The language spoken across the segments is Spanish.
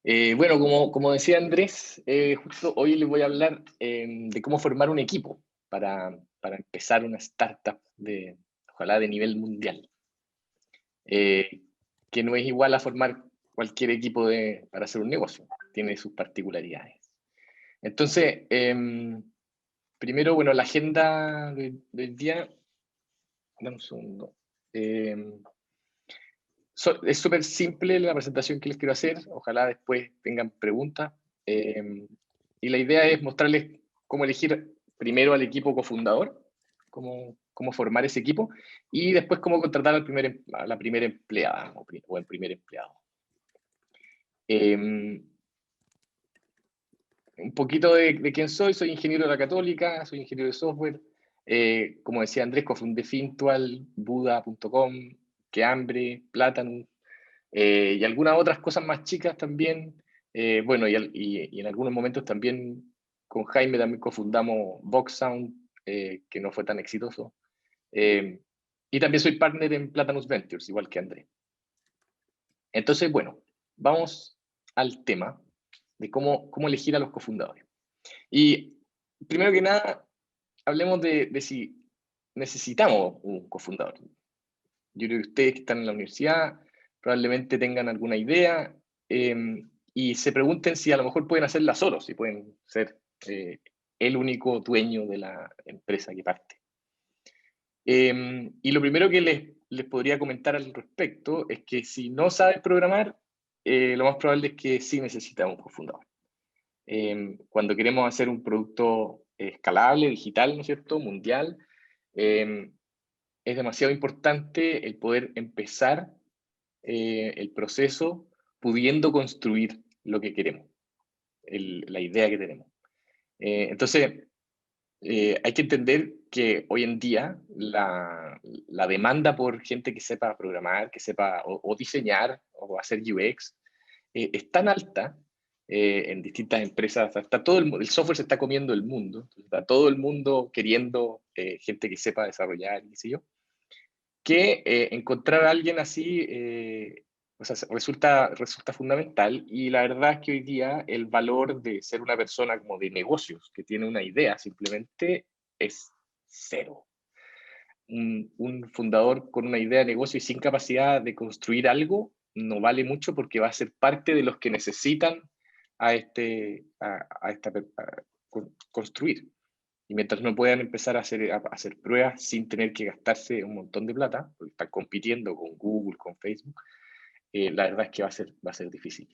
Bueno, como decía Andrés, justo hoy les voy a hablar de cómo formar un equipo para empezar una startup ojalá de nivel mundial, eh, que no es igual a formar cualquier equipo para hacer un negocio, tiene sus particularidades. Entonces, primero, bueno, la agenda del día, dame un segundo. Es súper simple la presentación que les quiero hacer, ojalá después tengan preguntas. Y la idea es mostrarles cómo elegir primero al equipo cofundador, cómo formar ese equipo, y después cómo contratar a la primera empleada o el primer empleado. Un poquito de quién soy ingeniero de la Católica, soy ingeniero de software. Como decía Andrés, cofundé Fintual, Buda.com, Que Hambre, Platanus, y algunas otras cosas más chicas también. Bueno, y en algunos momentos también con Jaime también cofundamos VoxSound, que no fue tan exitoso. Y también soy partner en Platanus Ventures, igual que Andrés. Entonces, bueno, vamos al tema de cómo elegir a los cofundadores. Y primero que nada, hablemos de si necesitamos un cofundador. Yo creo que ustedes que están en la universidad probablemente tengan alguna idea y se pregunten si a lo mejor pueden hacerla solos, si pueden ser el único dueño de la empresa que parte. Y lo primero que les podría comentar al respecto es que si no sabes programar, lo más probable es que sí necesitamos un cofundador. Cuando queremos hacer un producto escalable, digital, ¿no es cierto?, mundial, es demasiado importante el poder empezar el proceso pudiendo construir lo que queremos, la idea que tenemos. Entonces, hay que entender que hoy en día la demanda por gente que sepa programar, que sepa o diseñar o hacer UX, es tan alta en distintas empresas, está todo el software se está comiendo el mundo, está todo el mundo queriendo gente que sepa desarrollar, qué sé yo, que encontrar a alguien así o sea, resulta fundamental, y la verdad es que hoy día el valor de ser una persona como de negocios, que tiene una idea simplemente, es cero. Un fundador con una idea de negocio y sin capacidad de construir algo no vale mucho porque va a ser parte de los que necesitan construir. Y mientras no puedan empezar a hacer pruebas sin tener que gastarse un montón de plata, porque están compitiendo con Google, con Facebook, la verdad es que va a ser difícil.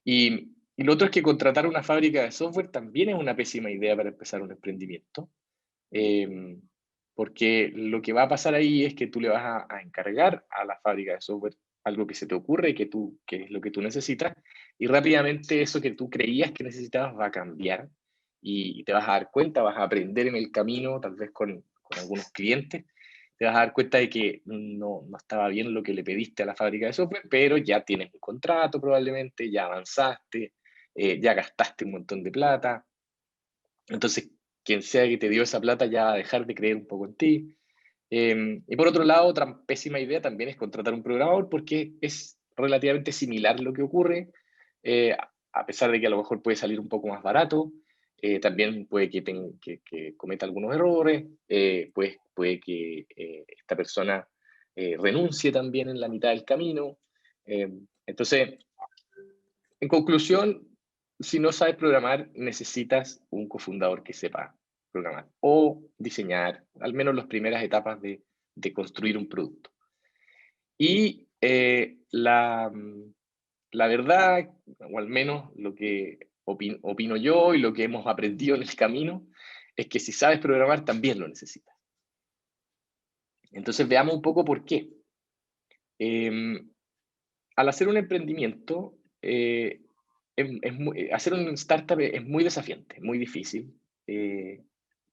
Y lo otro es que contratar una fábrica de software también es una pésima idea para empezar un emprendimiento, eh, porque lo que va a pasar ahí es que tú le vas a encargar a la fábrica de software algo que se te ocurre y que es lo que tú necesitas, y rápidamente eso que tú creías que necesitabas va a cambiar y te vas a dar cuenta, vas a aprender en el camino, tal vez con algunos clientes, te vas a dar cuenta de que no estaba bien lo que le pediste a la fábrica de software, pero ya tienes un contrato probablemente, ya avanzaste, ya gastaste un montón de plata. Entonces, quien sea que te dio esa plata ya va a dejar de creer un poco en ti. Y por otro lado, otra pésima idea también es contratar un programador, porque es relativamente similar lo que ocurre, a pesar de que a lo mejor puede salir un poco más barato. También puede que cometa algunos errores, pues puede que esta persona renuncie también en la mitad del camino. Entonces, en conclusión, si no sabes programar, necesitas un cofundador que sepa programar o diseñar, al menos las primeras etapas de construir un producto. Y la verdad, o al menos lo que opino yo y lo que hemos aprendido en el camino, es que si sabes programar, también lo necesitas. Entonces veamos un poco por qué. Al hacer un emprendimiento, hacer un startup es muy desafiante, muy difícil,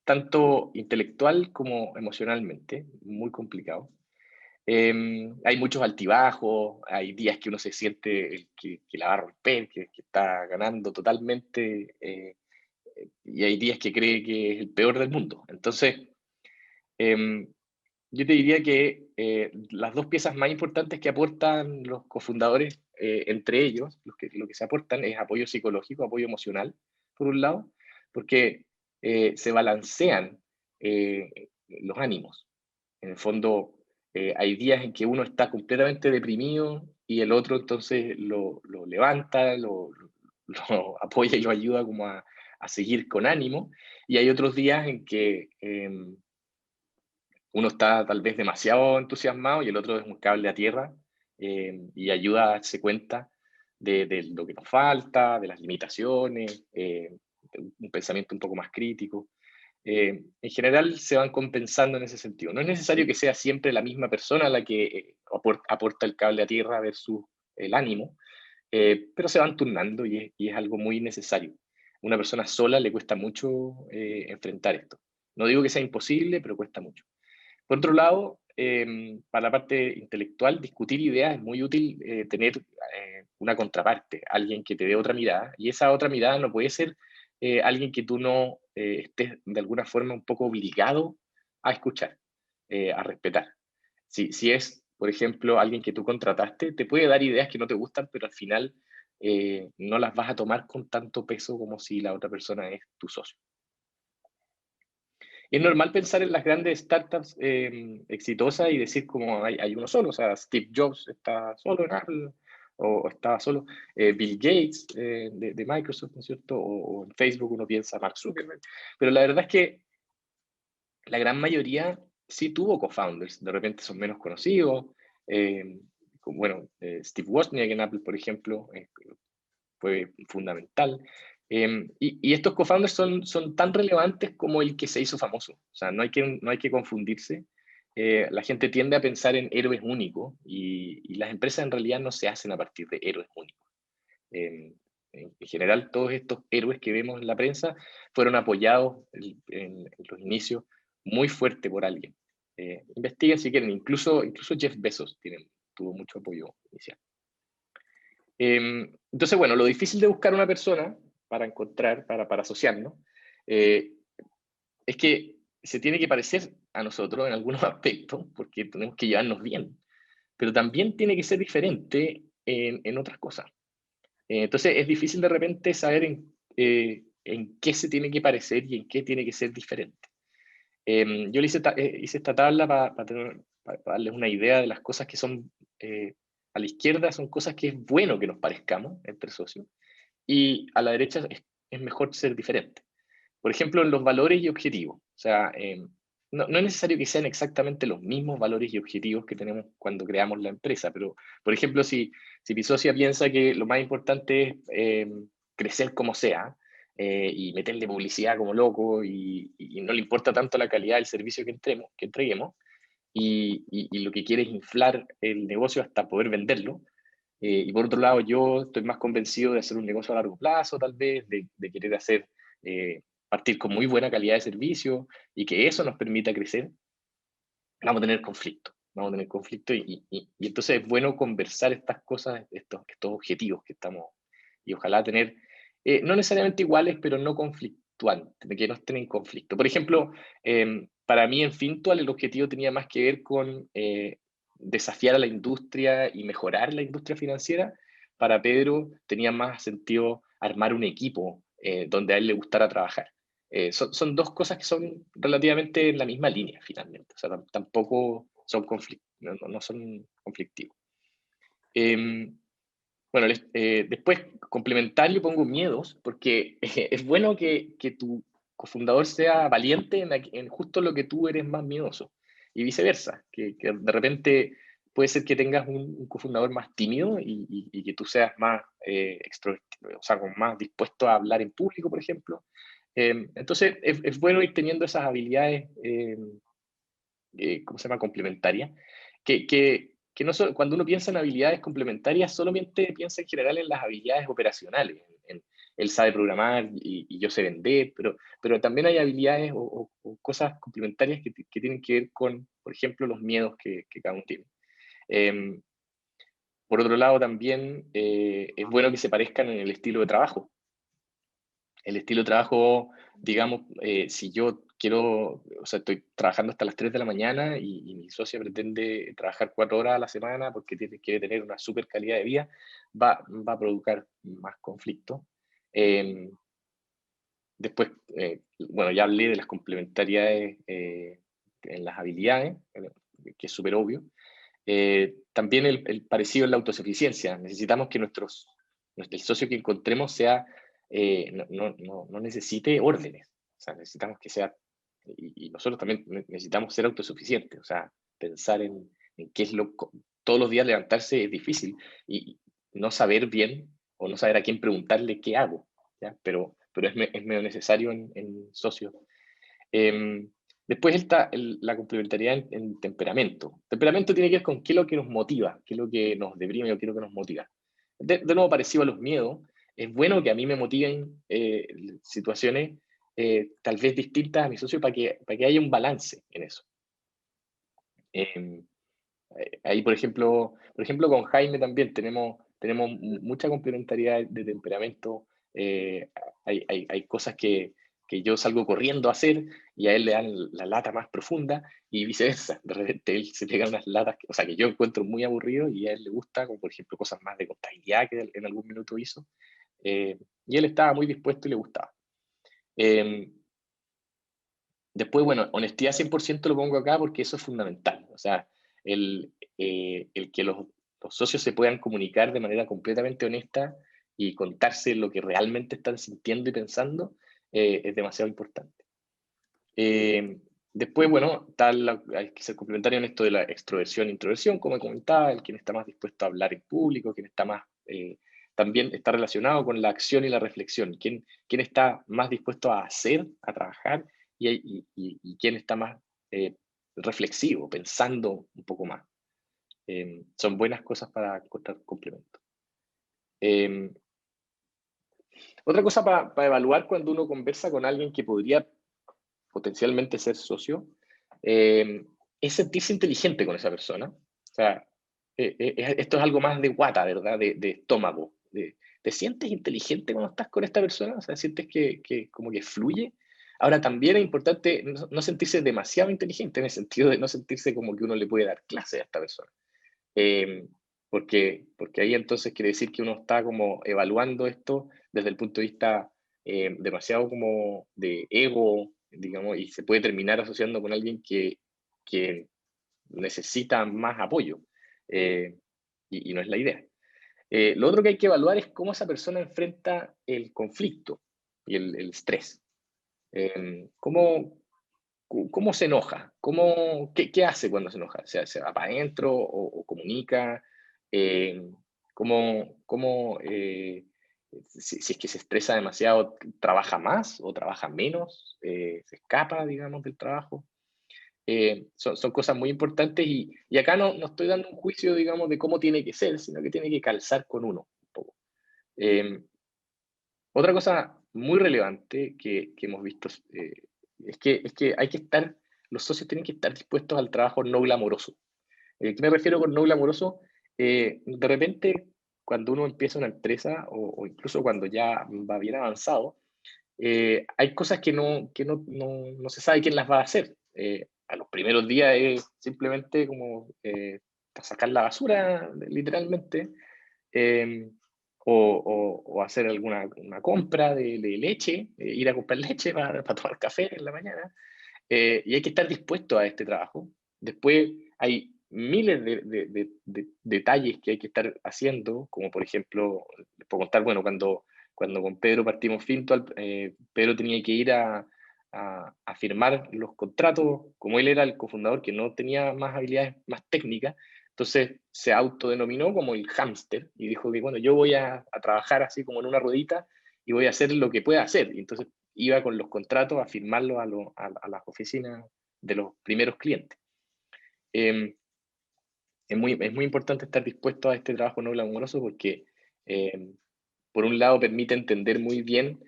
tanto intelectual como emocionalmente, muy complicado. Hay muchos altibajos, hay días que uno se siente que la va a romper, que está ganando totalmente, y hay días que cree que es el peor del mundo. Entonces, em, yo te diría que las dos piezas más importantes que aportan los cofundadores entre ellos, lo que se aportan es apoyo psicológico, apoyo emocional, por un lado, porque se balancean los ánimos. En el fondo, hay días en que uno está completamente deprimido y el otro entonces lo levanta, lo apoya y lo ayuda como a seguir con ánimo. Y hay otros días en que uno está tal vez demasiado entusiasmado y el otro es un cable a tierra, y ayuda a darse cuenta de lo que nos falta, de las limitaciones, un pensamiento un poco más crítico. En general se van compensando en ese sentido. No es necesario que sea siempre la misma persona la que aporta el cable a tierra versus el ánimo, pero se van turnando y es algo muy necesario. Una persona sola le cuesta mucho enfrentar esto. No digo que sea imposible, pero cuesta mucho. Por otro lado, para la parte intelectual, discutir ideas es muy útil, tener una contraparte, alguien que te dé otra mirada, y esa otra mirada no puede ser alguien que tú no estés de alguna forma un poco obligado a escuchar, a respetar. Si es, por ejemplo, alguien que tú contrataste, te puede dar ideas que no te gustan, pero al final no las vas a tomar con tanto peso como si la otra persona es tu socio. Es normal pensar en las grandes startups exitosas y decir como hay uno solo, o sea, Steve Jobs está solo en Apple, o estaba solo Bill Gates de Microsoft, ¿no es cierto? O en Facebook uno piensa Mark Zuckerberg. Pero la verdad es que la gran mayoría sí tuvo co-founders, de repente son menos conocidos. Bueno, Steve Wozniak en Apple, por ejemplo, fue fundamental. Y estos co-founders son tan relevantes como el que se hizo famoso. O sea, no hay que confundirse. La gente tiende a pensar en héroes únicos y las empresas en realidad no se hacen a partir de héroes únicos. En general, todos estos héroes que vemos en la prensa fueron apoyados en los inicios muy fuerte por alguien. Investiguen si quieren, incluso Jeff Bezos tuvo mucho apoyo inicial. Entonces, bueno, lo difícil de buscar una persona para encontrar, para asociarnos, es que se tiene que parecer a nosotros en algunos aspectos, porque tenemos que llevarnos bien, pero también tiene que ser diferente en otras cosas. Entonces, es difícil de repente saber en qué se tiene que parecer y en qué tiene que ser diferente. Yo hice esta tabla para darles una idea de las cosas que son a la izquierda, son cosas que es bueno que nos parezcamos entre socios, y a la derecha es mejor ser diferente. Por ejemplo, en los valores y objetivos. O sea, no es necesario que sean exactamente los mismos valores y objetivos que tenemos cuando creamos la empresa, pero, por ejemplo, si mi socia piensa que lo más importante es crecer como sea, y meterle publicidad como loco y no le importa tanto la calidad del servicio que entreguemos, y lo que quiere es inflar el negocio hasta poder venderlo. Y por otro lado, yo estoy más convencido de hacer un negocio a largo plazo, tal vez, de querer partir con muy buena calidad de servicio y que eso nos permita crecer. Vamos a tener conflicto. Vamos a tener conflicto y entonces es bueno conversar estas cosas, estos objetivos que estamos, y ojalá tener, no necesariamente iguales, pero no conflictuantes, de que no estén en conflicto. Por ejemplo, para mí en Fintual el objetivo tenía más que ver con desafiar a la industria y mejorar la industria financiera. Para Pedro tenía más sentido armar un equipo donde a él le gustara trabajar. Son dos cosas que son relativamente en la misma línea, finalmente. O sea, tampoco son no son conflictivos. Bueno, después, complementario, pongo miedos, porque es bueno que tu cofundador sea valiente en justo lo que tú eres más miedoso, y viceversa, que de repente puede ser que tengas un cofundador más tímido y que tú seas más extrovertido, o sea, más dispuesto a hablar en público, por ejemplo. Entonces, es bueno ir teniendo esas habilidades, ¿cómo se llama?, complementarias, que no solo, cuando uno piensa en habilidades complementarias, solamente piensa en general en las habilidades operacionales, él sabe programar y yo sé vender, pero también hay habilidades o cosas complementarias que tienen que ver con, por ejemplo, los miedos que cada uno tiene. Em, por otro lado, también es bueno que se parezcan en el estilo de trabajo. El estilo de trabajo, digamos, si yo o sea, estoy trabajando hasta las 3 de la mañana y mi socia pretende trabajar 4 horas a la semana porque quiere tener una super calidad de vida, va a provocar más conflicto. Em, Después, bueno, ya hablé de las complementariedades en las habilidades, que es súper obvio. También el parecido en la autosuficiencia. Necesitamos que el socio que encontremos sea, no necesite órdenes. O sea, necesitamos que sea, y nosotros también necesitamos ser autosuficientes. O sea, pensar en qué es todos los días levantarse es difícil y no saber bien o no saber a quién preguntarle qué hago, ¿ya? Pero es medio necesario en socios. Después está la complementariedad en temperamento. Temperamento tiene que ver con qué es lo que nos motiva, qué es lo que nos deprime o qué es lo que nos motiva. De nuevo, parecido a los miedos, es bueno que a mí me motiven situaciones tal vez distintas a mi socio para que haya un balance en eso. Ahí, por ejemplo, con Jaime también tenemos mucha complementariedad de temperamento. eh, hay cosas que yo salgo corriendo a hacer y a él le dan la lata más profunda y viceversa. De repente él se pega unas latas, o sea, que yo encuentro muy aburrido y a él le gusta, como por ejemplo cosas más de contabilidad que él en algún minuto hizo. Y él estaba muy dispuesto y le gustaba. Eh, Después, bueno, honestidad 100% lo pongo acá porque eso es fundamental. O sea, el que los socios se puedan comunicar de manera completamente honesta y contarse lo que realmente están sintiendo y pensando es demasiado importante. Eh, Después, bueno, hay que ser complementario en esto de la extroversión e introversión, como comentaba, el quien está más dispuesto a hablar en público, quien está más, también está relacionado con la acción y la reflexión, quién está más dispuesto a hacer, a trabajar, y quién está más reflexivo, pensando un poco más. Son buenas cosas para encontrar complemento. Eh, Otra cosa para evaluar cuando uno conversa con alguien que podría potencialmente ser socio, es sentirse inteligente con esa persona. O sea, esto es algo más de guata, ¿verdad? De estómago. ¿Te sientes inteligente cuando estás con esta persona? O sea, sientes que como que fluye. Ahora, también es importante no sentirse demasiado inteligente en el sentido de no sentirse como que uno le puede dar clase a esta persona. Eh, porque ahí entonces quiere decir que uno está como evaluando esto desde el punto de vista demasiado como de ego, digamos, y se puede terminar asociando con alguien que necesita más apoyo, eh, y no es la idea. Lo otro que hay que evaluar es cómo esa persona enfrenta el conflicto y el estrés. ¿Cómo se enoja? ¿Qué hace cuando se enoja? ¿Se va para adentro o comunica? Eh, si es que se estresa demasiado, trabaja más o trabaja menos? ¿Se escapa, digamos, del trabajo? Son cosas muy importantes y acá no estoy dando un juicio, digamos, de cómo tiene que ser, sino que tiene que calzar con uno un poco. Eh, Otra cosa muy relevante que hemos visto es que los socios tienen que estar dispuestos al trabajo no glamoroso. ¿Qué me refiero con no glamoroso? De repente, cuando uno empieza una empresa o incluso cuando ya va bien avanzado, hay cosas que no se sabe quién las va a hacer. A los primeros días es simplemente como sacar la basura, literalmente, eh, o hacer una compra de leche, ir a comprar leche para tomar café en la mañana, y hay que estar dispuesto a este trabajo. Después hay miles de detalles que hay que estar haciendo, como por ejemplo, les puedo contar, bueno, cuando con Pedro partimos Fintual, Pedro tenía que ir a firmar los contratos, como él era el cofundador que no tenía más habilidades más técnicas, entonces se autodenominó como el hámster y dijo que, bueno, yo voy a trabajar así como en una ruedita y voy a hacer lo que pueda hacer. Y entonces iba con los contratos a firmarlos a las oficinas de los primeros clientes. Eh, es muy importante estar dispuesto a este trabajo no glamoroso porque, eh, por un lado, permite entender muy bien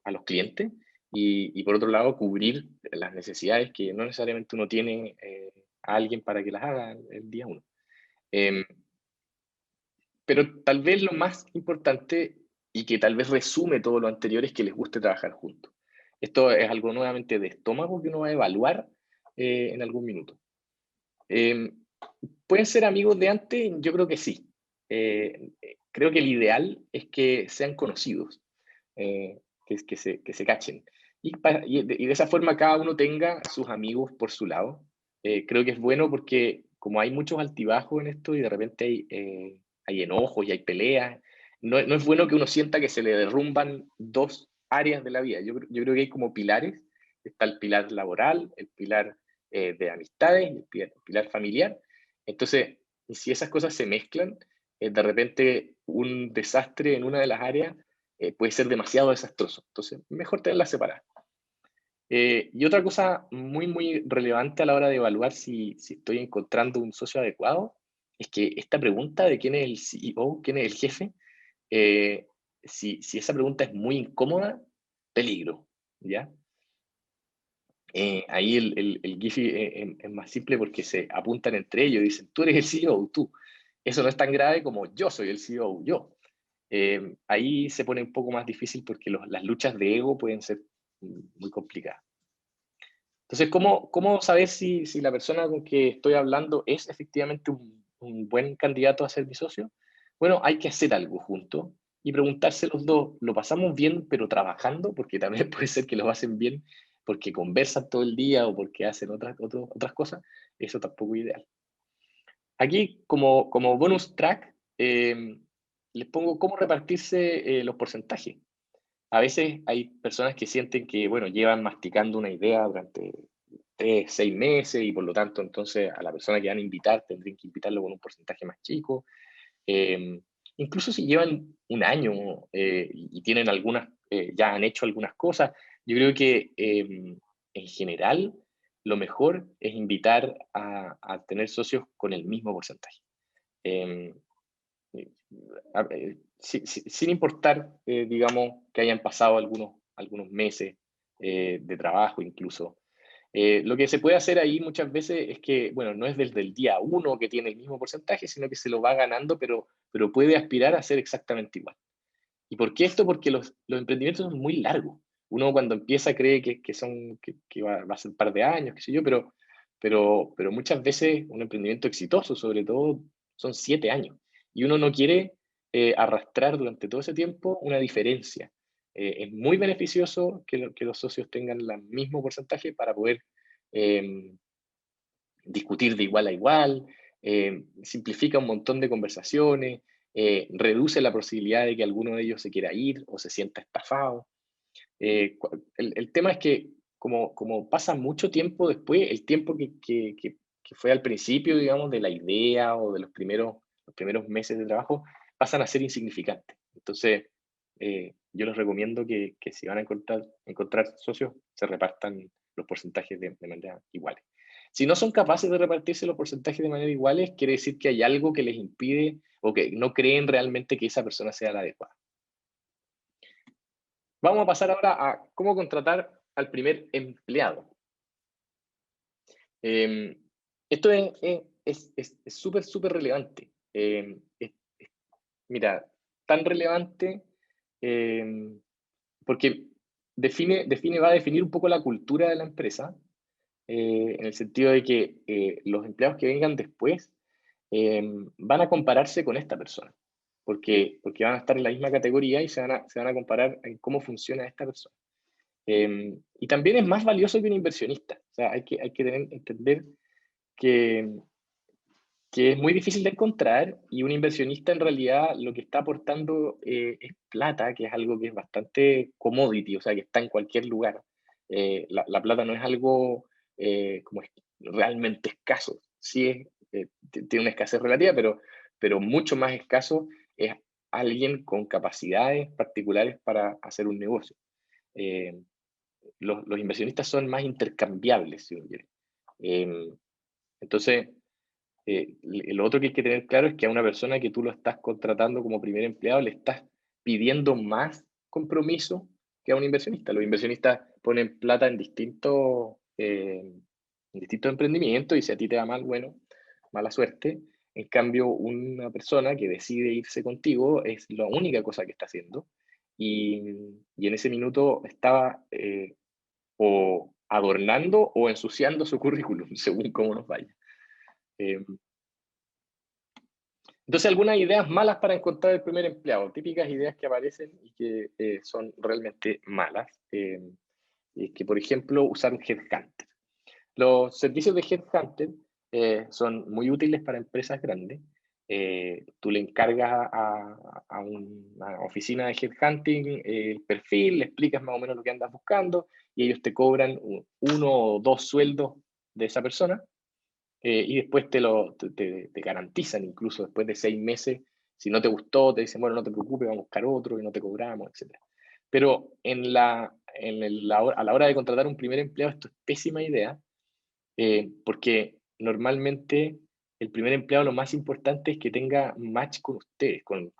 a los clientes y por otro lado, cubrir las necesidades que no necesariamente uno tiene a alguien para que las haga el día uno. Eh, pero tal vez lo más importante y que tal vez resume todo lo anterior es que les guste trabajar juntos. Esto es algo nuevamente de estómago que uno va a evaluar en algún minuto. ¿Pueden ser amigos de antes? Yo creo que sí. Creo que el ideal es que sean conocidos, que se cachen. Y de esa forma cada uno tenga sus amigos por su lado. Creo que es bueno porque como hay muchos altibajos en esto y de repente hay enojos y hay peleas, no es bueno que uno sienta que se le derrumban dos áreas de la vida. Yo creo que hay como pilares. Está el pilar laboral, el pilar de amistades, el pilar familiar. Entonces, si esas cosas se mezclan, de repente un desastre en una de las áreas puede ser demasiado desastroso. Entonces, mejor tenerlas separadas. Y otra cosa muy relevante a la hora de evaluar si estoy encontrando un socio adecuado, es que esta pregunta de quién es el CEO, quién es el jefe, eh, si esa pregunta es muy incómoda, peligro, ¿ya? Ahí el Giphy es más simple porque se apuntan entre ellos y dicen, tú eres el CEO, tú. Eso no es tan grave como yo soy el CEO, yo. Ahí se pone un poco más difícil porque las luchas de ego pueden ser muy complicadas. Entonces, ¿cómo saber si la persona con que estoy hablando es efectivamente un buen candidato a ser mi socio? Bueno, hay que hacer algo juntos y preguntarse los dos, ¿lo pasamos bien pero trabajando? Porque también puede ser que lo hacen bien porque conversan todo el día o porque hacen otras cosas. Eso tampoco es ideal. Aquí, como bonus track, les pongo cómo repartirse los porcentajes. A veces hay personas que sienten que, bueno, llevan masticando una idea durante 3, 6 meses y por lo tanto, entonces a la persona que van a invitar tendrían que invitarlo con un porcentaje más chico. Eh, Incluso si llevan un año y tienen ya han hecho algunas cosas, yo creo que en general lo mejor es invitar a tener socios con el mismo porcentaje. Eh, sin importar, digamos, que hayan pasado algunos meses de trabajo incluso. Lo que se puede hacer ahí muchas veces es que, bueno, no es desde el día uno que tiene el mismo porcentaje, sino que se lo va ganando, pero puede aspirar a ser exactamente igual. ¿Y por qué esto? Porque los emprendimientos son muy largos. Uno cuando empieza cree que va a ser un par de años, qué sé yo, pero muchas veces un emprendimiento exitoso, sobre todo, son 7 años. Y uno no quiere arrastrar durante todo ese tiempo una diferencia. Es muy beneficioso que los socios tengan el mismo porcentaje para poder eh, discutir de igual a igual, simplifica un montón de conversaciones, reduce la posibilidad de que alguno de ellos se quiera ir o se sienta estafado. El tema es que como pasa mucho tiempo después, el tiempo que fue al principio, digamos, de la idea o de los primeros meses de trabajo, pasan a ser insignificantes. Entonces, yo les recomiendo que si van a encontrar socios, se repartan los porcentajes de manera iguales. Si no son capaces de repartirse los porcentajes de manera iguales, quiere decir que hay algo que les impide o que no creen realmente que esa persona sea la adecuada. Vamos a pasar ahora a cómo contratar al primer empleado. Eh, Esto es súper relevante. Mira, tan relevante eh, porque va a definir un poco la cultura de la empresa, en el sentido de que los empleados que vengan después van a compararse con esta persona, porque van a estar en la misma categoría y se van a comparar en cómo funciona esta persona. Y también es más valioso que un inversionista. O sea, hay que entender que, que es muy difícil de encontrar y un inversionista en realidad lo que está aportando es plata, que es algo que es bastante commodity, o sea, que está en cualquier lugar. La plata no es algo como realmente escaso. Sí tiene una escasez relativa, pero mucho más escaso es alguien con capacidades particulares para hacer un negocio. Eh, los inversionistas son más intercambiables, si uno quiere. Entonces, lo otro que hay que tener claro es que a una persona que tú lo estás contratando como primer empleado le estás pidiendo más compromiso que a un inversionista. Los inversionistas ponen plata en distintos emprendimientos y si a ti te va mal, bueno, mala suerte. En cambio, una persona que decide irse contigo es la única cosa que está haciendo y en ese minuto estaba o adornando o ensuciando su currículum, según cómo nos vaya. Entonces, algunas ideas malas para encontrar el primer empleado, típicas ideas que aparecen y que son realmente malas, que por ejemplo, usar un headhunter. Los servicios de headhunter son muy útiles para empresas grandes. Tú le encargas a una oficina de headhunting el perfil, le explicas más o menos lo que andas buscando y ellos te cobran 1 o 2 sueldos de esa persona. Y después te garantizan, incluso después de 6 meses, si no te gustó, te dicen, bueno, no te preocupes, vamos a buscar otro y no te cobramos, etc. Pero a la hora de contratar un primer empleado, esto es pésima idea, porque normalmente el primer empleado lo más importante es que tenga match con ustedes, con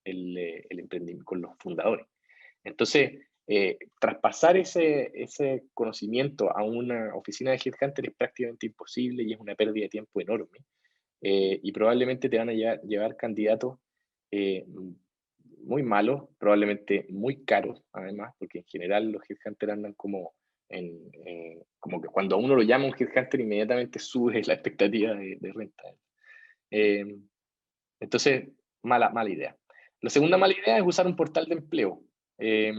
el emprendimiento, con los fundadores. Entonces, traspasar ese conocimiento a una oficina de headhunter es prácticamente imposible y es una pérdida de tiempo enorme. Y probablemente te van a llevar candidatos muy malos, probablemente muy caros, además, porque en general los headhunters andan como que cuando a uno lo llama un headhunter inmediatamente sube la expectativa de renta. Eh, entonces, mala idea. La segunda mala idea es usar un portal de empleo, eh,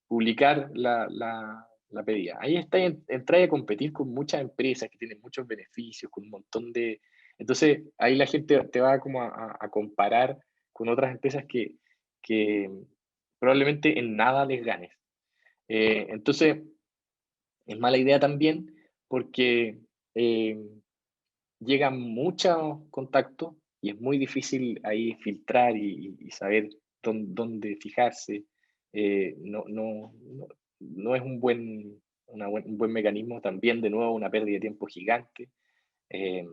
publicar la pedida. Ahí está, entrar a competir con muchas empresas que tienen muchos beneficios, con un montón de... Entonces, ahí la gente te va como a comparar con otras empresas que probablemente en nada les ganes. Entonces, es mala idea también porque eh, llegan muchos contactos y es muy difícil ahí filtrar y saber dónde fijarse. No es un buen mecanismo, también de nuevo una pérdida de tiempo gigante. Eh,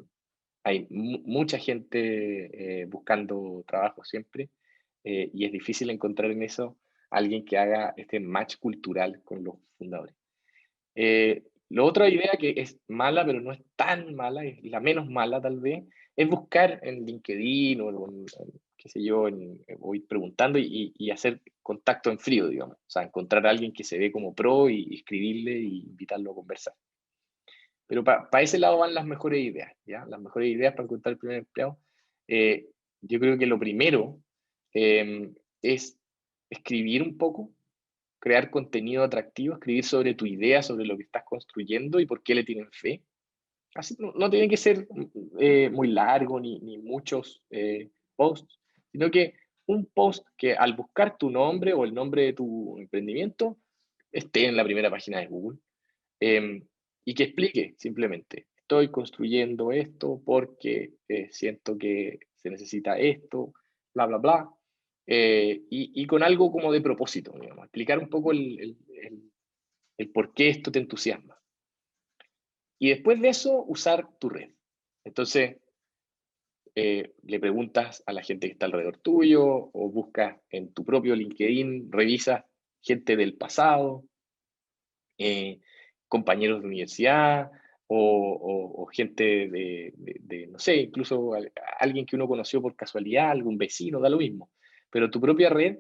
Hay mucha gente buscando trabajo siempre y es difícil encontrar en eso alguien que haga este match cultural con los fundadores. La otra idea que es mala, pero no es tan mala, es la menos mala tal vez, es buscar en LinkedIn o qué sé yo, o ir preguntando y hacer contacto en frío, digamos. O sea, encontrar a alguien que se ve como pro y escribirle y invitarlo a conversar. Pero para ese lado van las mejores ideas, ¿ya? Las mejores ideas para encontrar el primer empleado. Eh, yo creo que lo primero es escribir un poco, crear contenido atractivo, escribir sobre tu idea, sobre lo que estás construyendo y por qué le tienen fe. Así no tiene que ser muy largo ni muchos posts, sino que un post que al buscar tu nombre o el nombre de tu emprendimiento esté en la primera página de Google y que explique simplemente, estoy construyendo esto porque siento que se necesita esto, bla, bla, bla, y con algo como de propósito, digamos, explicar un poco el por qué esto te entusiasma. Y después de eso, usar tu red. Entonces, le preguntas a la gente que está alrededor tuyo o buscas en tu propio LinkedIn, revisas gente del pasado, eh, compañeros de universidad o gente no sé, incluso alguien que uno conoció por casualidad, algún vecino, da lo mismo. Pero tu propia red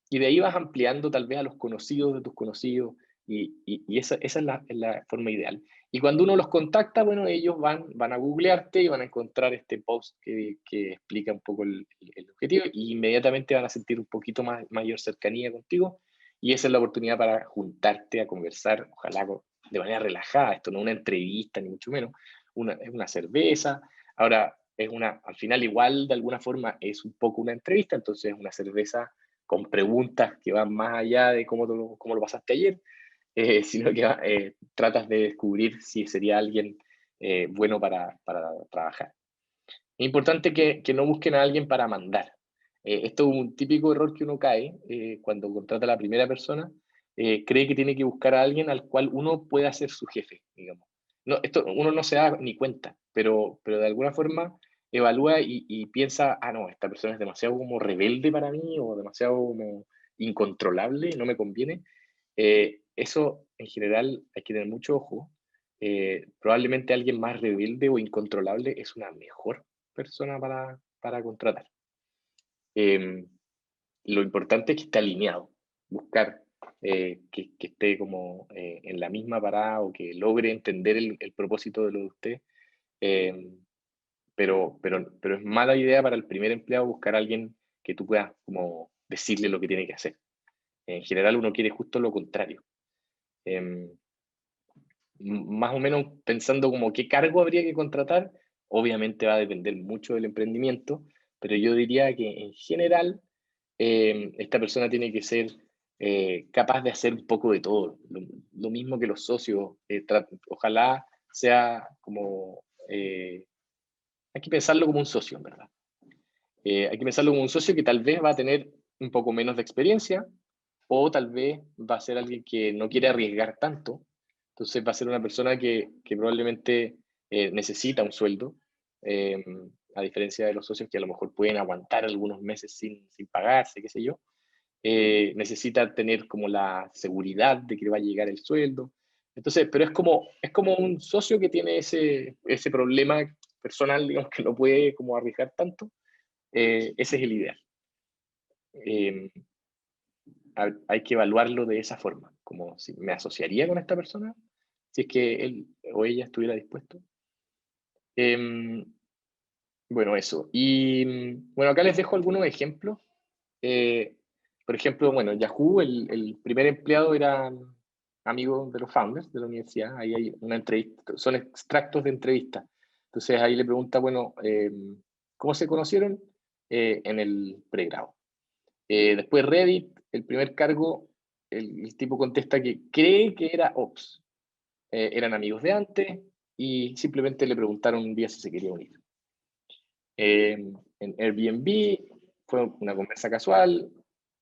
y de ahí vas ampliando tal vez a los conocidos de tus conocidos y esa es la forma ideal. Y cuando uno los contacta, bueno, ellos van a googlearte y van a encontrar este post que explica un poco el objetivo y inmediatamente van a sentir un poquito mayor cercanía contigo y esa es la oportunidad para juntarte a conversar, ojalá de manera relajada, esto no es una entrevista ni mucho menos, es una cerveza, ahora al final igual de alguna forma es un poco una entrevista, entonces es una cerveza con preguntas que van más allá de cómo lo pasaste ayer, sino que tratas de descubrir si sería alguien bueno para trabajar. Es importante que no busquen a alguien para mandar. Esto es un típico error que uno cae cuando contrata a la primera persona. Cree que tiene que buscar a alguien al cual uno pueda ser su jefe, digamos. No, esto uno no se da ni cuenta, pero de alguna forma evalúa y piensa, no, esta persona es demasiado como rebelde para mí o demasiado como incontrolable, no me conviene. Eso en general hay que tener mucho ojo. Probablemente alguien más rebelde o incontrolable es una mejor persona para contratar. Lo importante es que esté alineado, buscar que esté como en la misma parada o que logre entender el propósito de lo de usted. Pero es mala idea para el primer empleado buscar a alguien que tú puedas como decirle lo que tiene que hacer. En general uno quiere justo lo contrario. Em, Más o menos pensando como qué cargo habría que contratar, obviamente va a depender mucho del emprendimiento, pero yo diría que en general esta persona tiene que ser capaz de hacer un poco de todo. Lo mismo que los socios, ojalá sea como, hay que pensarlo como un socio, en verdad. Hay que pensarlo como un socio que tal vez va a tener un poco menos de experiencia o tal vez va a ser alguien que no quiere arriesgar tanto. Entonces va a ser una persona que probablemente necesita un sueldo, eh, a diferencia de los socios que a lo mejor pueden aguantar algunos meses sin pagarse, qué sé yo. Necesita tener como la seguridad de que le va a llegar el sueldo. Entonces, pero es como un socio que tiene ese problema personal, digamos, que no puede como arriesgar tanto. Ese es el ideal. Eh, Hay que evaluarlo de esa forma, como si me asociaría con esta persona, si es que él o ella estuviera dispuesto. Eh, bueno, eso. Y bueno, acá les dejo algunos ejemplos. Eh, por ejemplo, bueno, Yahoo, el primer empleado era amigo de los founders de la universidad. Ahí hay una entrevista, son extractos de entrevista. Entonces ahí le pregunta, bueno, ¿cómo se conocieron? En el pregrado. Después Reddit, el primer cargo, el tipo contesta que cree que era Ops. Eran amigos de antes y simplemente le preguntaron un día si se quería unir. En Airbnb fue una conversa casual,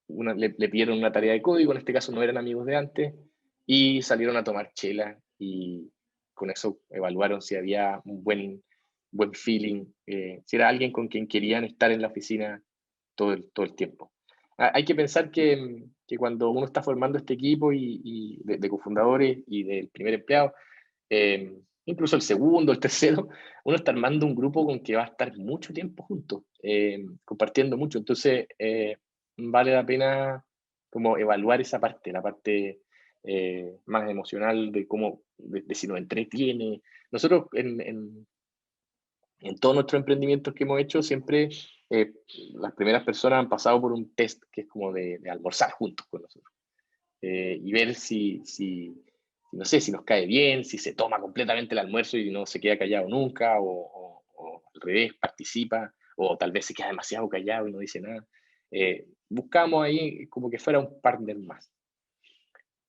le pidieron una tarea de código, en este caso no eran amigos de antes, y salieron a tomar chela y con eso evaluaron si había un buen feeling, si era alguien con quien querían estar en la oficina todo el tiempo. Hay que pensar que cuando uno está formando este equipo y de cofundadores y del primer empleado, incluso el segundo, el tercero, uno está armando un grupo con que va a estar mucho tiempo juntos, compartiendo mucho. Entonces, vale la pena como evaluar esa parte, la parte más emocional de cómo, de si nos entretiene. Nosotros en todos nuestros emprendimientos que hemos hecho, siempre las primeras personas han pasado por un test que es como de almorzar juntos con nosotros y ver no sé, si nos cae bien, si se toma completamente el almuerzo y no se queda callado nunca, o al revés, participa, o tal vez se queda demasiado callado y no dice nada. Buscamos ahí como que fuera un partner más.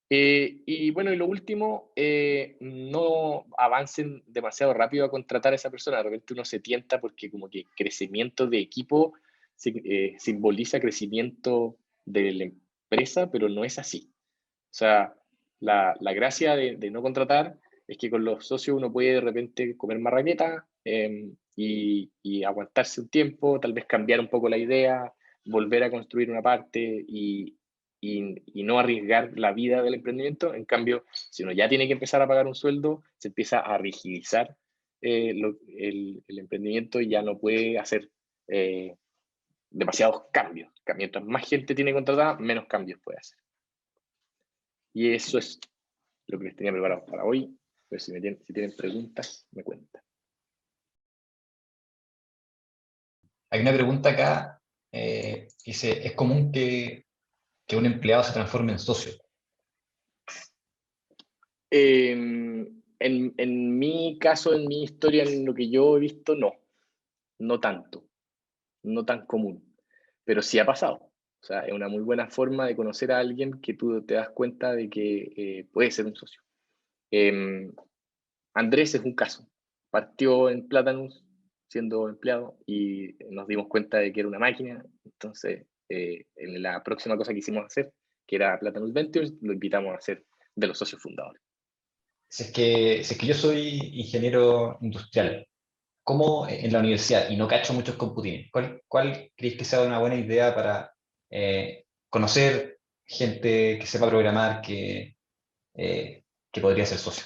Y bueno, y lo último, no avancen demasiado rápido a contratar a esa persona. De repente uno se tienta porque como que crecimiento de equipo simboliza crecimiento de la empresa, pero no es así. O sea, la gracia de no contratar es que con los socios uno puede de repente comer marraqueta y aguantarse un tiempo, tal vez cambiar un poco la idea, volver a construir una parte y no arriesgar la vida del emprendimiento. En cambio, si uno ya tiene que empezar a pagar un sueldo, se empieza a rigidizar el emprendimiento y ya no puede hacer demasiados cambios. Mientras más gente tiene contratada, menos cambios puede hacer. Y eso es lo que les tenía preparado para hoy. Pero si tienen preguntas, me cuentan. Hay una pregunta acá, dice, ¿es común que un empleado se transforme en socio? En mi caso, en mi historia, en lo que yo he visto, no tanto, no tan común, pero sí ha pasado. O sea, es una muy buena forma de conocer a alguien que tú te das cuenta de que puede ser un socio. Andrés es un caso. Partió en Platanus siendo empleado y nos dimos cuenta de que era una máquina. Entonces, en la próxima cosa que hicimos hacer, que era Platanus Ventures, lo invitamos a ser de los socios fundadores. Si es que yo soy ingeniero industrial, ¿cómo en la universidad, y no cacho muchos computines, cuál crees que sea una buena idea para conocer gente que sepa programar, que podría ser socio?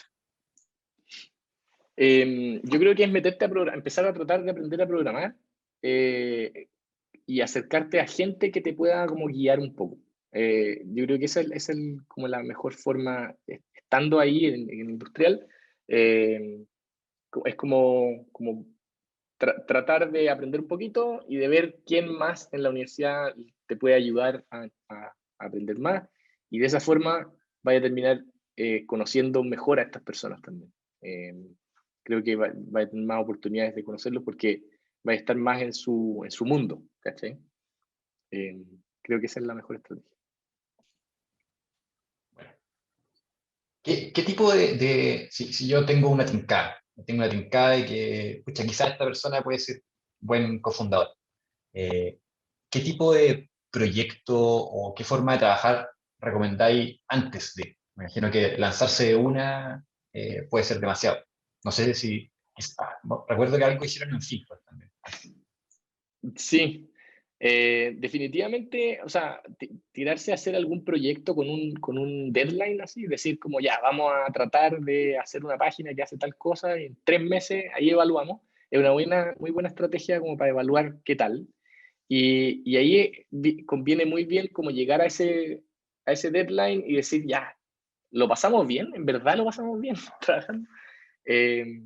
Yo creo que es meterte a empezar a tratar de aprender a programar y acercarte a gente que te pueda como guiar un poco. Yo creo que esa como la mejor forma, estando ahí en industrial, es como tratar de aprender un poquito y de ver quién más en la universidad te puede ayudar a aprender más, y de esa forma vaya a terminar conociendo mejor a estas personas también. Creo que va a tener más oportunidades de conocerlos porque va a estar más en su mundo, ¿cachai? Creo que esa es la mejor estrategia. ¿Qué tipo si yo tengo una trincada y que, pucha, quizás esta persona puede ser buen cofundador, ¿qué tipo de proyecto o qué forma de trabajar recomendáis antes de? Me imagino que lanzarse de una puede ser demasiado. No sé si... recuerdo que algo hicieron en Fitbit también. Sí, definitivamente, o sea, tirarse a hacer algún proyecto con un deadline así, decir como ya, vamos a tratar de hacer una página que hace tal cosa y en 3 meses ahí evaluamos, es una muy buena estrategia como para evaluar qué tal. Y ahí conviene muy bien como llegar a ese deadline y decir, ya, ¿lo pasamos bien? ¿En verdad lo pasamos bien trabajando? Eh,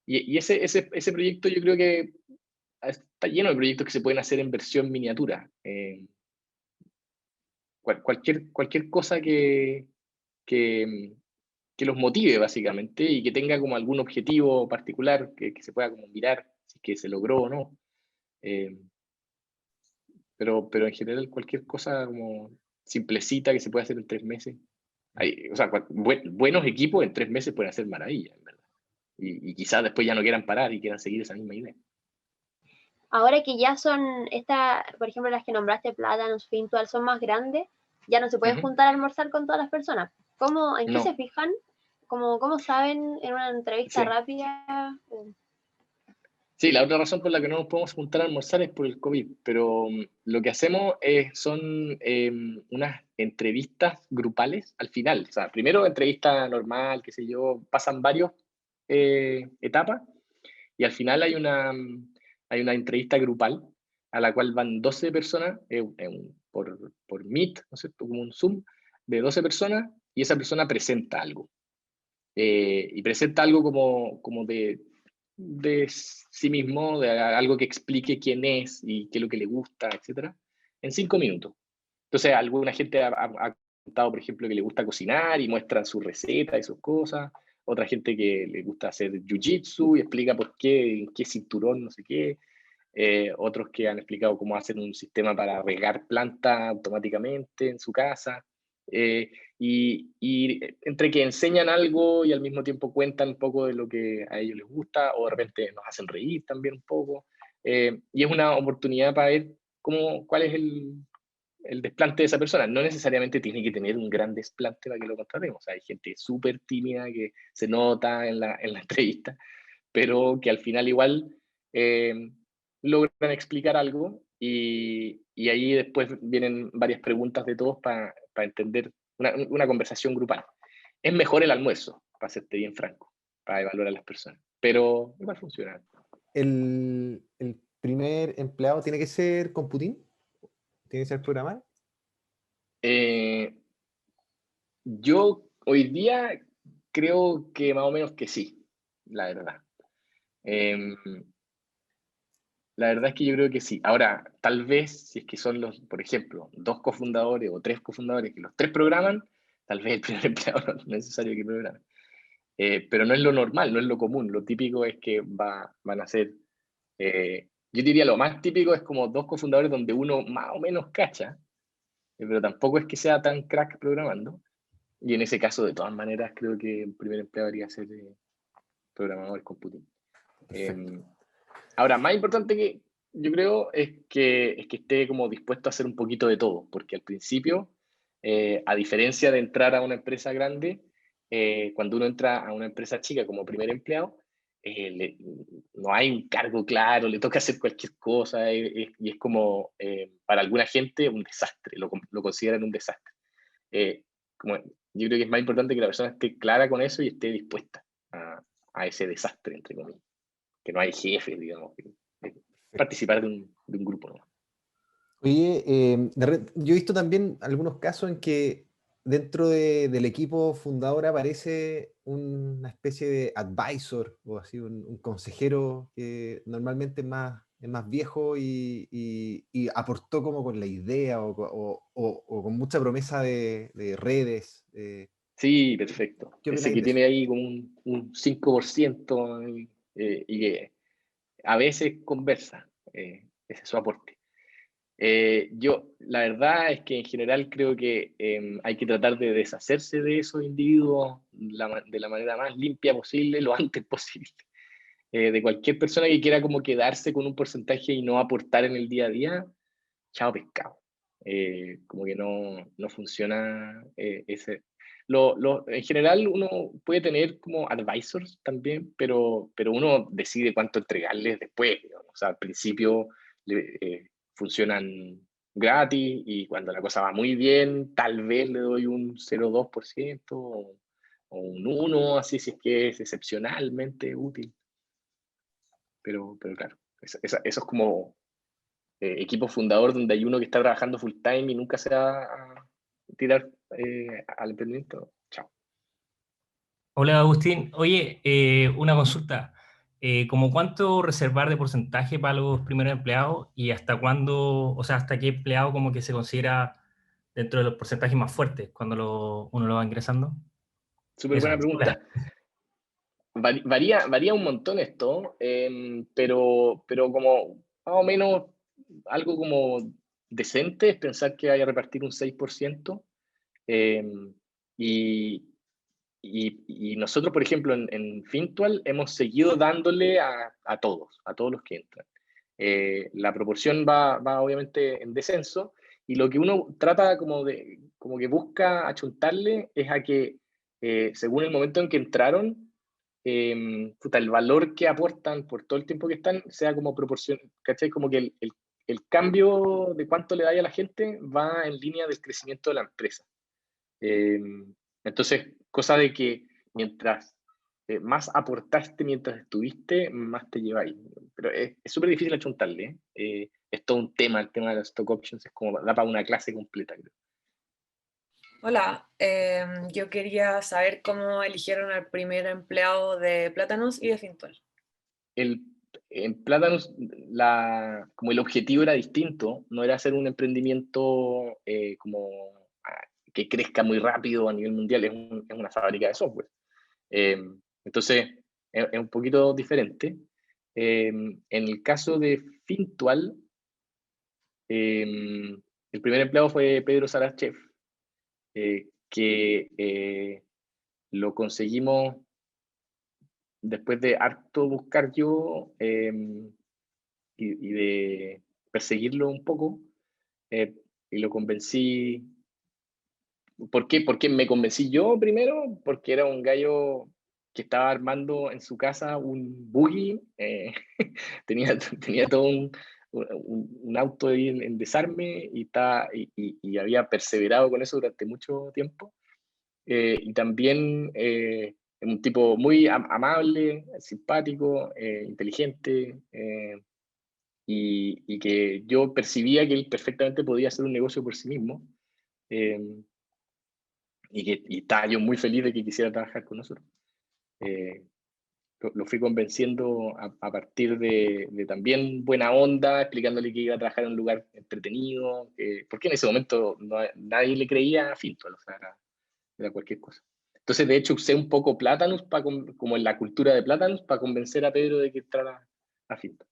y ese proyecto yo creo que está lleno de proyectos que se pueden hacer en versión miniatura. Cualquier cosa que, que los motive básicamente y que tenga como algún objetivo particular que se pueda como mirar si es que se logró o no. Eh, pero en general cualquier cosa como simplecita que se pueda hacer en 3 meses. O sea, buenos equipos en 3 meses pueden hacer maravillas, en verdad. Y quizás después ya no quieran parar y quieran seguir esa misma idea. Ahora que ya son, por ejemplo, las que nombraste, Plátanos, Fintual, son más grandes, ya no se puede juntar a almorzar con todas las personas. ¿En qué se No, fijan? ¿Cómo saben en una entrevista sí. rápida? Sí, la otra razón por la que no nos podemos juntar a almorzar es por el COVID, pero lo que hacemos son unas entrevistas grupales al final. O sea, primero entrevista normal, qué sé yo, pasan varias etapas y al final hay una entrevista grupal a la cual van 12 personas por Meet, ¿no es cierto? Como un Zoom de 12 personas y esa persona presenta algo. Y presenta algo como de sí mismo, de algo que explique quién es y qué es lo que le gusta, etcétera, en 5 minutos. Entonces, alguna gente ha contado, por ejemplo, que le gusta cocinar y muestra su receta y sus cosas. Otra gente que le gusta hacer jiu-jitsu y explica por qué, en qué cinturón, no sé qué. Otros que han explicado cómo hacer un sistema para regar plantas automáticamente en su casa. Eh, y entre que enseñan algo y al mismo tiempo cuentan un poco de lo que a ellos les gusta, o de repente nos hacen reír también un poco. Y es una oportunidad para ver cuál es el desplante de esa persona. No necesariamente tiene que tener un gran desplante para que lo contratemos. Hay gente súper tímida que se nota en la entrevista, pero que al final igual logran explicar algo y ahí después vienen varias preguntas de todos para entender una conversación grupal. Es mejor el almuerzo, para serte bien franco, para evaluar a las personas, pero igual funciona. ¿El primer empleado tiene que ser computín? ¿Tiene que ser programar? Eh, yo hoy día creo que más o menos que sí, la verdad. Em, La verdad es que yo creo que sí. Ahora, tal vez, si es que son por ejemplo, 2 cofundadores o 3 cofundadores que los 3 programan, tal vez el primer empleado no es necesario que programe. Pero no es lo normal, no es lo común. Lo típico es que van a ser, yo diría lo más típico es como 2 cofundadores donde uno más o menos cacha, pero tampoco es que sea tan crack programando. Y en ese caso, de todas maneras, creo que el primer empleado debería ser programador computing. Perfecto. Ahora, más importante que yo creo es que esté como dispuesto a hacer un poquito de todo, porque al principio, a diferencia de entrar a una empresa grande, cuando uno entra a una empresa chica como primer empleado, no hay un cargo claro, le toca hacer cualquier cosa y es como, para alguna gente, un desastre, lo consideran un desastre. Eh, yo creo que es más importante que la persona esté clara con eso y esté dispuesta a ese desastre, entre comillas, que no hay jefe, digamos, Perfecto. participar de un grupo, ¿no? Oye, yo he visto también algunos casos en que dentro del equipo fundador aparece una especie de advisor o así, un consejero que normalmente es más viejo y aportó como con la idea o con mucha promesa de redes. Sí, perfecto. ¿Qué Ese opináis que de eso? tiene ahí como un 5% y que a veces conversa. Ese es su aporte. Yo, la verdad es que en general creo que hay que tratar de deshacerse de esos individuos de la manera más limpia posible, lo antes posible. De cualquier persona que quiera como quedarse con un porcentaje y no aportar en el día a día, chao pescado. Como que no funciona ese. En general uno puede tener como advisors también, pero uno decide cuánto entregarles después, digamos. O sea, al principio funcionan gratis y cuando la cosa va muy bien, tal vez le doy un 0,2% o un 1%, así si es que es excepcionalmente útil. Pero claro, eso es como equipo fundador donde hay uno que está trabajando full time y nunca se va a tirar al emprendimiento. Chao. Hola Agustín, oye, una consulta. ¿Cómo cuánto reservar de porcentaje para los primeros empleados y hasta cuándo, o sea, hasta qué empleado como que se considera dentro de los porcentajes más fuertes cuando uno lo va ingresando? Súper Eso. buena pregunta. Varía un montón esto, pero como más o menos algo como decente es pensar que vaya a repartir un 6%. eh, y, y nosotros, por ejemplo, en Fintual hemos seguido dándole a todos los que entran. La proporción va obviamente en descenso y lo que uno trata como que busca achuntarle es a que según el momento en que entraron, el valor que aportan por todo el tiempo que están sea como proporción, ¿cachai? Como que el cambio de cuánto le da a la gente va en línea del crecimiento de la empresa. Eh, entonces, cosa de que mientras más aportaste mientras estuviste, más te lleváis. Pero es súper difícil achuntarle. Es todo un tema, el tema de las stock options, es como da para una clase completa, creo. Hola, yo quería saber cómo eligieron al primer empleado de Plátanos y de Fintual. En Plátanos, como el objetivo era distinto, no era hacer un emprendimiento que crezca muy rápido a nivel mundial, es una fábrica de software. Eh, entonces, es un poquito diferente. En el caso de Fintual, el primer empleado fue Pedro Sarachev, que lo conseguimos después de harto buscar yo y de perseguirlo un poco, y lo convencí. ¿Por qué me convencí yo primero? Porque era un gallo que estaba armando en su casa un buggy, tenía todo un auto ahí en desarme y había perseverado con eso durante mucho tiempo. Y también un tipo muy amable, simpático, inteligente, y que yo percibía que él perfectamente podía hacer un negocio por sí mismo. eh, y estaba yo muy feliz de que quisiera trabajar con nosotros. Lo fui convenciendo a partir de también buena onda, explicándole que iba a trabajar en un lugar entretenido, porque en ese momento nadie le creía a Fintual, o sea, era cualquier cosa. Entonces, de hecho, usé un poco Plátanos, como en la cultura de Plátanos, para convencer a Pedro de que entrara a Fintual.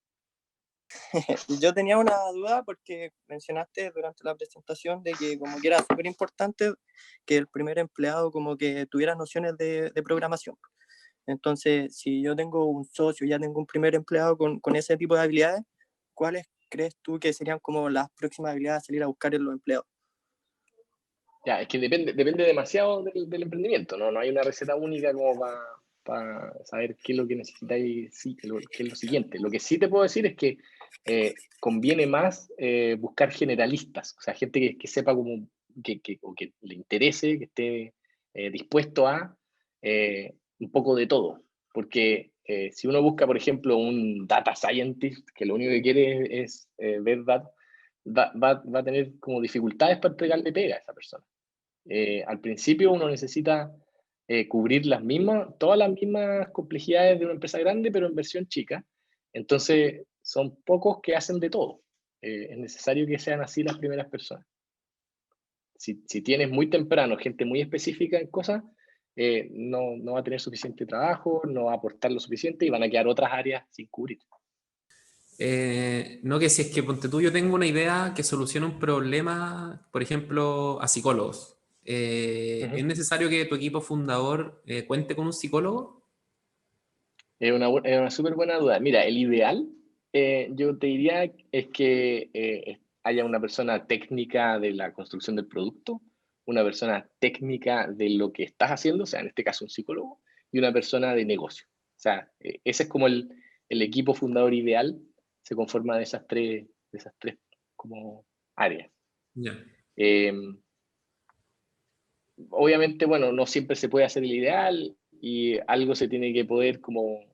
Yo tenía una duda porque mencionaste durante la presentación de que como que era súper importante que el primer empleado como que tuviera nociones de programación. Entonces, si yo tengo un socio, ya tengo un primer empleado con ese tipo de habilidades, ¿cuáles crees tú que serían como las próximas habilidades a salir a buscar en los empleados? Ya, es que depende demasiado del emprendimiento, ¿no? No hay una receta única como para saber qué es lo que necesitáis, qué es lo siguiente. Lo que sí te puedo decir es que conviene más buscar generalistas, o sea, gente que sepa como, o que le interese, que esté dispuesto a un poco de todo. Porque si uno busca, por ejemplo, un data scientist, que lo único que quiere es ver data, va a tener como dificultades para entregarle pega a esa persona. Al principio uno necesita cubrir todas las mismas complejidades de una empresa grande, pero en versión chica. Entonces, son pocos que hacen de todo. Es necesario que sean así las primeras personas. Si tienes muy temprano gente muy específica en cosas, no va a tener suficiente trabajo, no va a aportar lo suficiente y van a quedar otras áreas sin cubrir. No, que si es que, ponte tú, yo tengo una idea que soluciona un problema, por ejemplo, a psicólogos. ¿Es necesario que tu equipo fundador cuente con un psicólogo? Es una súper buena duda. Mira, el ideal, yo te diría, es que haya una persona técnica de la construcción del producto, una persona técnica de lo que estás haciendo, o sea, en este caso un psicólogo, y una persona de negocio. O sea, ese es como el equipo fundador ideal, se conforma de esas tres como áreas. Ya. Obviamente, bueno, no siempre se puede hacer el ideal y algo se tiene que poder como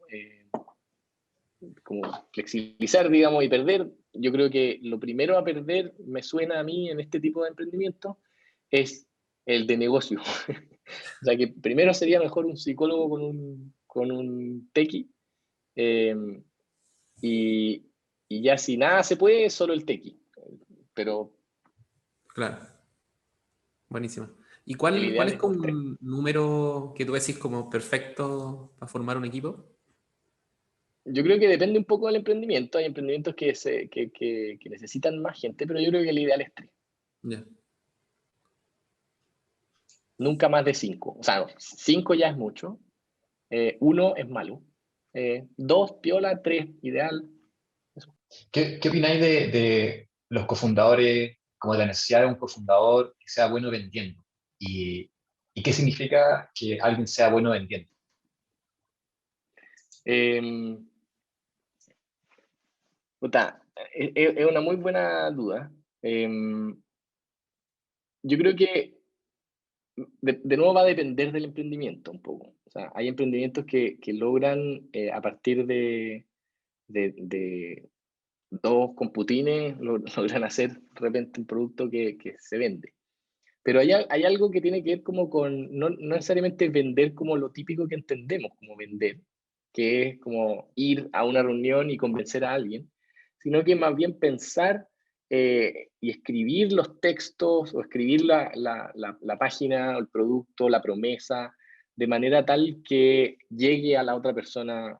flexibilizar, digamos, y perder. Yo creo que lo primero a perder, me suena a mí en este tipo de emprendimiento, es el de negocio. O sea, que primero sería mejor un psicólogo con un tequi, y ya si nada se puede, solo el tequi. Pero Claro. Buenísimo. ¿Y el cuál ideal es es como los tres. un número que tú decís como perfecto para formar un equipo? Yo creo que depende un poco del emprendimiento. Hay emprendimientos que necesitan más gente, pero yo creo que el ideal es 3. Ya. Nunca más de 5. O sea, 5 ya es mucho. 1 es malo. 2, piola. 3, ideal. Eso. ¿Qué opináis de los cofundadores, como de la necesidad de un cofundador que sea bueno vendiendo? ¿Y qué significa que alguien sea bueno vendiendo? Es una muy buena duda. Yo creo que de nuevo va a depender del emprendimiento un poco. O sea, hay emprendimientos que logran a partir de 2 computines, logran hacer de repente un producto que se vende. Pero hay algo que tiene que ver como con, no necesariamente vender como lo típico que entendemos como vender, que es como ir a una reunión y convencer a alguien, sino que más bien pensar y escribir los textos o escribir la página, el producto, la promesa, de manera tal que llegue a la otra persona,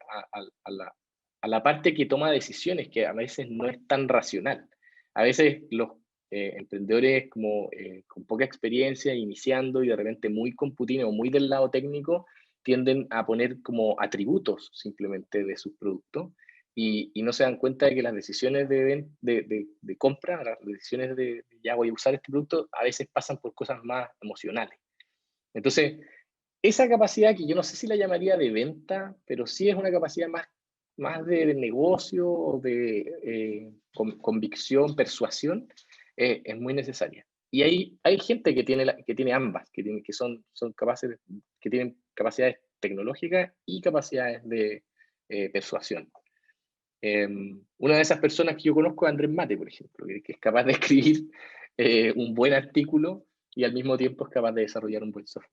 a la parte que toma decisiones, que a veces no es tan racional. A veces los emprendedores como con poca experiencia, iniciando y de repente muy computines o muy del lado técnico, tienden a poner como atributos simplemente de sus productos y no se dan cuenta de que las decisiones de compra, las decisiones de ya voy a usar este producto, a veces pasan por cosas más emocionales. Entonces, esa capacidad que yo no sé si la llamaría de venta, pero sí es una capacidad más de negocio, de convicción, persuasión, es muy necesaria. Y hay gente que tiene ambas, que son capaces, que tienen capacidades tecnológicas y capacidades de persuasión. Una de esas personas que yo conozco es Andrés Mate, por ejemplo, que es capaz de escribir un buen artículo y al mismo tiempo es capaz de desarrollar un buen software.